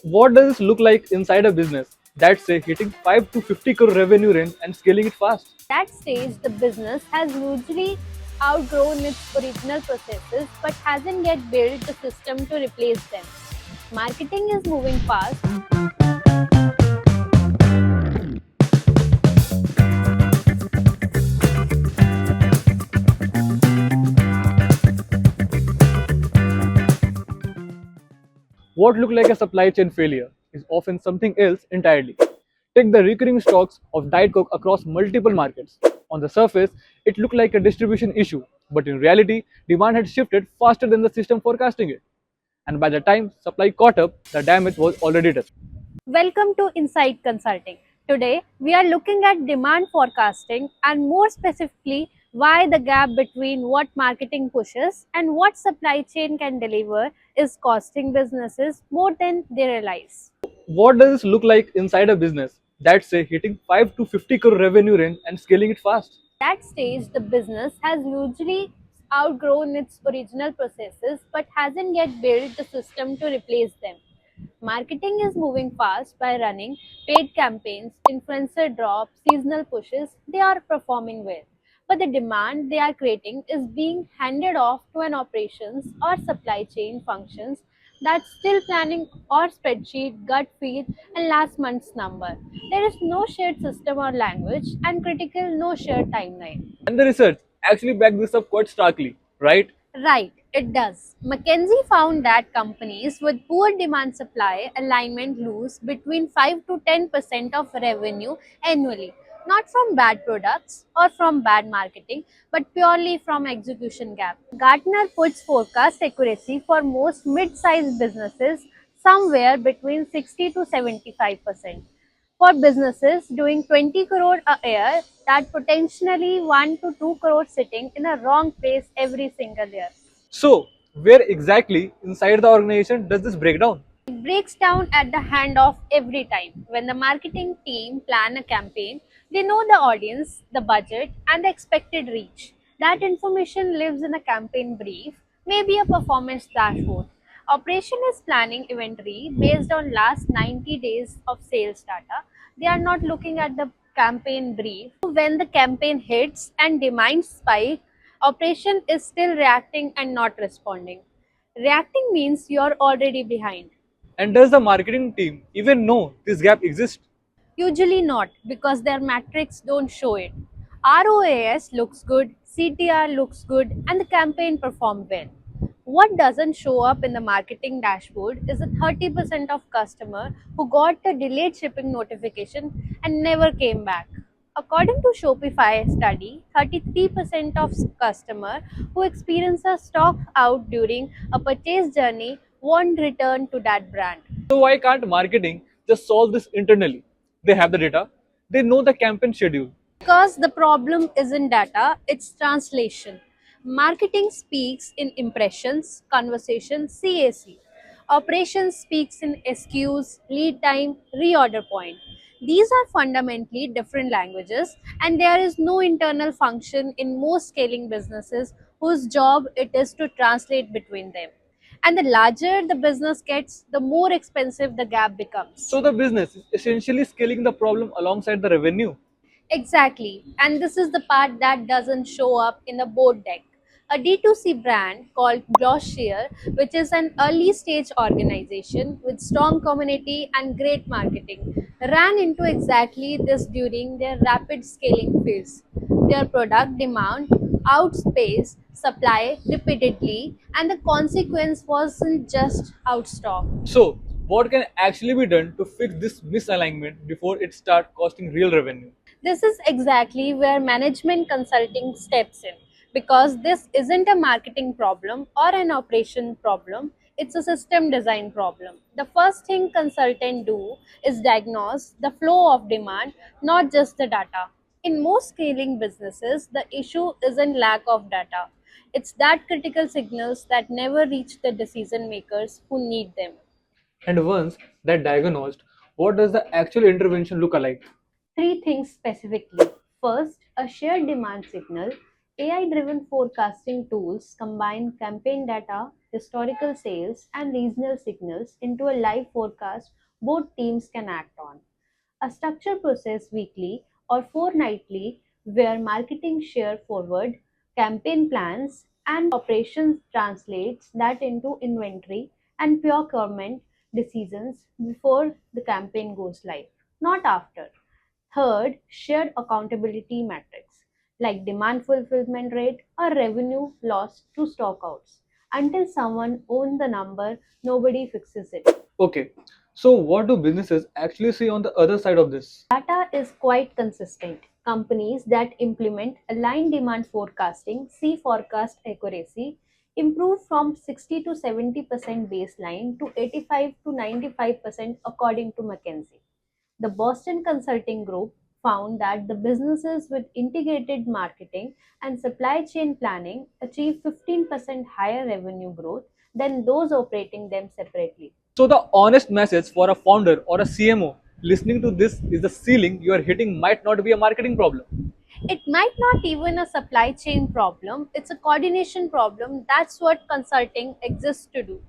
What does this look like inside a business that's say hitting 5 to 50 crore revenue range and scaling it fast? That stage, the business has usually outgrown its original processes but hasn't yet built the system to replace them. Marketing is moving fast. What looked like a supply chain failure is often something else entirely. Take the recurring stocks of Diet Coke across multiple markets. On the surface, it looked like a distribution issue, but in reality, demand had shifted faster than the system forecasting it. And by the time supply caught up, the damage was already done. Welcome to Insight Consulting. Today, we are looking at demand forecasting and more specifically, why the gap between what marketing pushes and what supply chain can deliver is costing businesses more than they realize. What does this look like inside a business that's say hitting 5 to 50 crore revenue range and scaling it fast? That stage, the business has usually outgrown its original processes but hasn't yet built the system to replace them. Marketing is moving fast by running paid campaigns, influencer drops, seasonal pushes. They are performing well. But the demand they are creating is being handed off to an operations or supply chain functions that's still planning or spreadsheet, gut feel, and last month's number. There is no shared system or language, and critical, no shared timeline. And the research actually backed this up quite starkly, right? Right, it does. McKinsey found that companies with poor demand supply alignment lose between 5 to 10% of revenue annually, not from bad products or from bad marketing, but purely from execution gap. Gartner puts forecast accuracy for most mid sized businesses somewhere between 60 to 75%. For businesses doing 20 crore a year, that potentially 1 to 2 crore sitting in a wrong place every single year. So, where exactly inside the organization does this break down? It breaks down at the handoff every time. When the marketing team plan a campaign, they know the audience, the budget, and the expected reach. That information lives in a campaign brief, maybe a performance dashboard. Operation is planning inventory based on last 90 days of sales data. They are not looking at the campaign brief. When the campaign hits and demand spike, operation is still reacting and not responding. Reacting means you're already behind. And does the marketing team even know this gap exists? Usually not, because their metrics don't show it. ROAS looks good, CTR looks good, and the campaign performed well. What doesn't show up in the marketing dashboard is the 30% of customer who got the delayed shipping notification and never came back. According to Shopify study, 33% of customer who experience a stock out during a purchase journey won't return to that brand. So, why can't marketing just solve this internally? They have the data, they know the campaign schedule. Because the problem isn't data, it's translation. Marketing speaks in impressions, conversation, CAC. Operations speaks in SQs, lead time, reorder point. These are fundamentally different languages, and there is no internal function in most scaling businesses whose job it is to translate between them. And the larger the business gets, the more expensive the gap becomes. So, the business is essentially scaling the problem alongside the revenue. Exactly. And this is the part that doesn't show up in the board deck. A D2C brand called Glossier, which is an early stage organization with strong community and great marketing, ran into exactly this during their rapid scaling phase. Their product demand outspaced supply repeatedly, and the consequence wasn't just outstock. So, what can actually be done to fix this misalignment before it starts costing real revenue? This is exactly where management consulting steps in, because this isn't a marketing problem or an operation problem, it's a system design problem. The first thing consultants do is diagnose the flow of demand, not just the data. In most scaling businesses, the issue isn't lack of data. It's that critical signals that never reach the decision makers who need them. And once that diagnosed, what does the actual intervention look like? Three things specifically. First, a shared demand signal. AI driven forecasting tools combine campaign data, historical sales, and regional signals into a live forecast both teams can act on. A structured process weekly or fortnightly where marketing share forward campaign plans and operations translates that into inventory and procurement decisions before the campaign goes live, not after. Third, shared accountability metrics like demand fulfillment rate or revenue lost to stockouts. Until someone owns the number, nobody fixes it. Okay, so what do businesses actually see on the other side of this? Data is quite consistent. Companies that implement aligned demand forecasting see forecast accuracy improve from 60 to 70% baseline to 85 to 95% according to McKinsey. The Boston Consulting Group found that the businesses with integrated marketing and supply chain planning achieve 15% higher revenue growth than those operating them separately. So, the honest message for a founder or a CMO listening to this is the ceiling you are hitting might not be a marketing problem. It might not even a supply chain problem, it's a coordination problem. That's what consulting exists to do.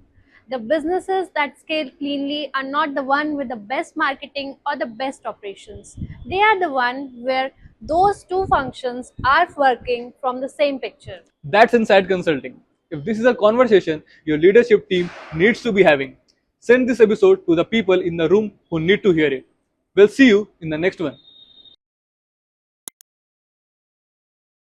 The businesses that scale cleanly are not the one with the best marketing or the best operations. They are the one where those two functions are working from the same picture. That's inside consulting. If this is a conversation your leadership team needs to be having, send this episode to the people in the room who need to hear it. We'll see you in the next one.